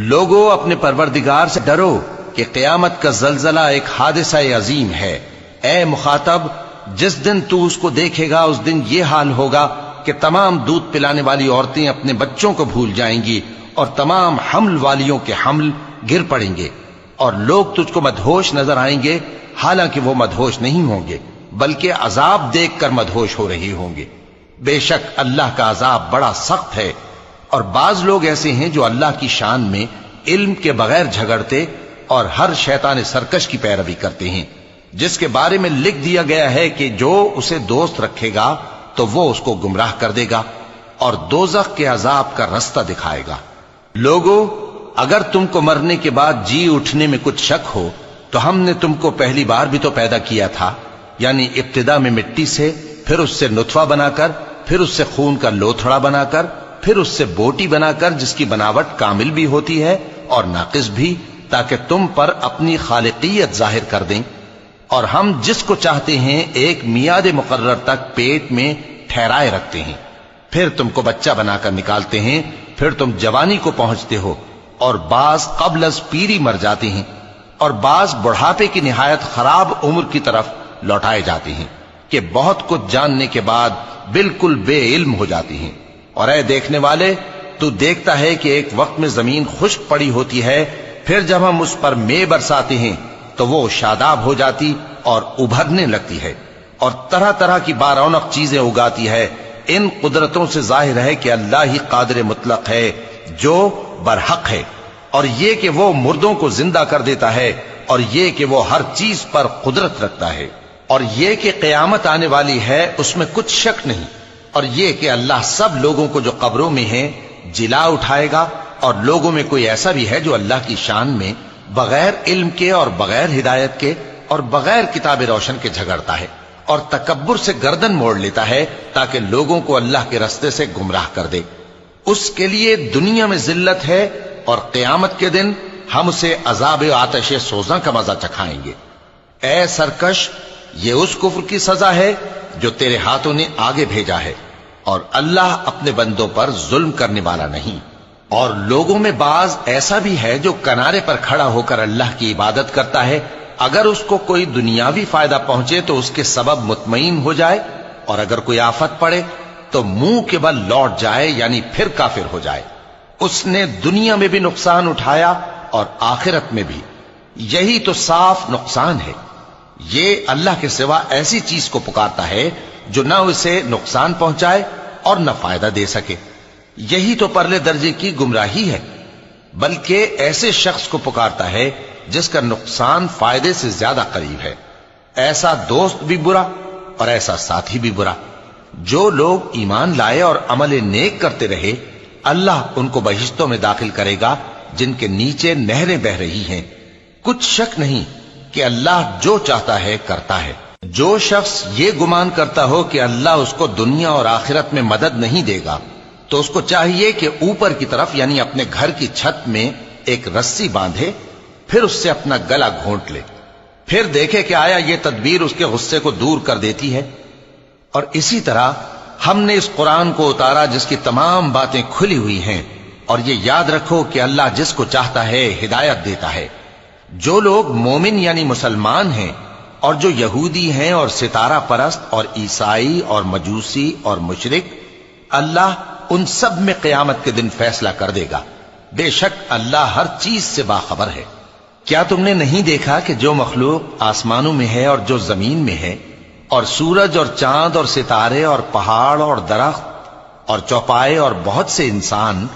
لوگو اپنے پروردگار سے ڈرو کہ قیامت کا زلزلہ ایک حادثہ عظیم ہے۔ اے مخاطب، جس دن تو اس کو دیکھے گا اس دن یہ حال ہوگا کہ تمام دودھ پلانے والی عورتیں اپنے بچوں کو بھول جائیں گی اور تمام حمل والیوں کے حمل گر پڑیں گے، اور لوگ تجھ کو مدہوش نظر آئیں گے، حالانکہ وہ مدہوش نہیں ہوں گے بلکہ عذاب دیکھ کر مدہوش ہو رہے ہوں گے۔ بے شک اللہ کا عذاب بڑا سخت ہے۔ اور بعض لوگ ایسے ہیں جو اللہ کی شان میں علم کے بغیر جھگڑتے اور ہر شیطان سرکش کی پیروی کرتے ہیں، جس کے بارے میں لکھ دیا گیا ہے کہ جو اسے دوست رکھے گا تو وہ اس کو گمراہ کر دے گا اور دوزخ کے عذاب کا رستہ دکھائے گا۔ لوگو، اگر تم کو مرنے کے بعد جی اٹھنے میں کچھ شک ہو تو ہم نے تم کو پہلی بار بھی تو پیدا کیا تھا، یعنی ابتدا میں مٹی سے، پھر اس سے نطفہ بنا کر، پھر اس سے خون کا لوتھڑا بنا کر، پھر اس سے بوٹی بنا کر جس کی بناوٹ کامل بھی ہوتی ہے اور ناقص بھی، تاکہ تم پر اپنی خالقیت ظاہر کر دیں۔ اور ہم جس کو چاہتے ہیں ایک میعاد مقرر تک پیٹ میں ٹھہرائے رکھتے ہیں، پھر تم کو بچہ بنا کر نکالتے ہیں، پھر تم جوانی کو پہنچتے ہو، اور بعض قبل از پیری مر جاتے ہیں، اور بعض بڑھاپے کی نہایت خراب عمر کی طرف لوٹائے جاتے ہیں کہ بہت کچھ جاننے کے بعد بالکل بے علم ہو جاتی ہیں۔ اور اے دیکھنے والے، تو دیکھتا ہے کہ ایک وقت میں زمین خشک پڑی ہوتی ہے، پھر جب ہم اس پر مے برساتے ہیں تو وہ شاداب ہو جاتی اور ابھرنے لگتی ہے اور طرح طرح کی بارونق چیزیں اگاتی ہے۔ ان قدرتوں سے ظاہر ہے کہ اللہ ہی قادر مطلق ہے جو برحق ہے، اور یہ کہ وہ مردوں کو زندہ کر دیتا ہے، اور یہ کہ وہ ہر چیز پر قدرت رکھتا ہے، اور یہ کہ قیامت آنے والی ہے اس میں کچھ شک نہیں، اور یہ کہ اللہ سب لوگوں کو جو قبروں میں ہیں جلا اٹھائے گا، اور لوگوں میں کوئی ایسا بھی ہے جو اللہ کی شان میں بغیر علم کے اور بغیر ہدایت کے اور بغیر کتاب روشن کے جھگڑتا ہے اور تکبر سے گردن موڑ لیتا ہے تاکہ لوگوں کو اللہ کے رستے سے گمراہ کر دے۔ اس کے لیے دنیا میں ذلت ہے، اور قیامت کے دن ہم اسے عذاب آتش سوزاں کا مزہ چکھائیں گے۔ اے سرکش، یہ اس کفر کی سزا ہے جو تیرے ہاتھوں نے آگے بھیجا ہے، اور اللہ اپنے بندوں پر ظلم کرنے والا نہیں۔ اور لوگوں میں بعض ایسا بھی ہے جو کنارے پر کھڑا ہو کر اللہ کی عبادت کرتا ہے، اگر اس کو کوئی دنیاوی فائدہ پہنچے تو اس کے سبب مطمئن ہو جائے، اور اگر کوئی آفت پڑے تو منہ کے بل لوٹ جائے، یعنی پھر کافر ہو جائے۔ اس نے دنیا میں بھی نقصان اٹھایا اور آخرت میں بھی، یہی تو صاف نقصان ہے۔ یہ اللہ کے سوا ایسی چیز کو پکارتا ہے جو نہ اسے نقصان پہنچائے اور نہ فائدہ دے سکے، یہی تو پرلے درجے کی گمراہی ہے۔ بلکہ ایسے شخص کو پکارتا ہے جس کا نقصان فائدے سے زیادہ قریب ہے۔ ایسا دوست بھی برا اور ایسا ساتھی بھی برا۔ جو لوگ ایمان لائے اور عمل نیک کرتے رہے، اللہ ان کو بہشتوں میں داخل کرے گا جن کے نیچے نہریں بہ رہی ہیں۔ کچھ شک نہیں کہ اللہ جو چاہتا ہے کرتا ہے۔ جو شخص یہ گمان کرتا ہو کہ اللہ اس کو دنیا اور آخرت میں مدد نہیں دے گا، تو اس کو چاہیے کہ اوپر کی طرف یعنی اپنے گھر کی چھت میں ایک رسی باندھے، پھر اس سے اپنا گلا گھونٹ لے، پھر دیکھے کہ آیا یہ تدبیر اس کے غصے کو دور کر دیتی ہے۔ اور اسی طرح ہم نے اس قرآن کو اتارا جس کی تمام باتیں کھلی ہوئی ہیں، اور یہ یاد رکھو کہ اللہ جس کو چاہتا ہے ہدایت دیتا ہے۔ جو لوگ مومن یعنی مسلمان ہیں اور جو یہودی ہیں اور ستارہ پرست اور عیسائی اور مجوسی اور مشرک، اللہ ان سب میں قیامت کے دن فیصلہ کر دے گا۔ بے شک اللہ ہر چیز سے باخبر ہے۔ کیا تم نے نہیں دیکھا کہ جو مخلوق آسمانوں میں ہے اور جو زمین میں ہے، اور سورج اور چاند اور ستارے اور پہاڑ اور درخت اور چوپائے اور بہت سے انسان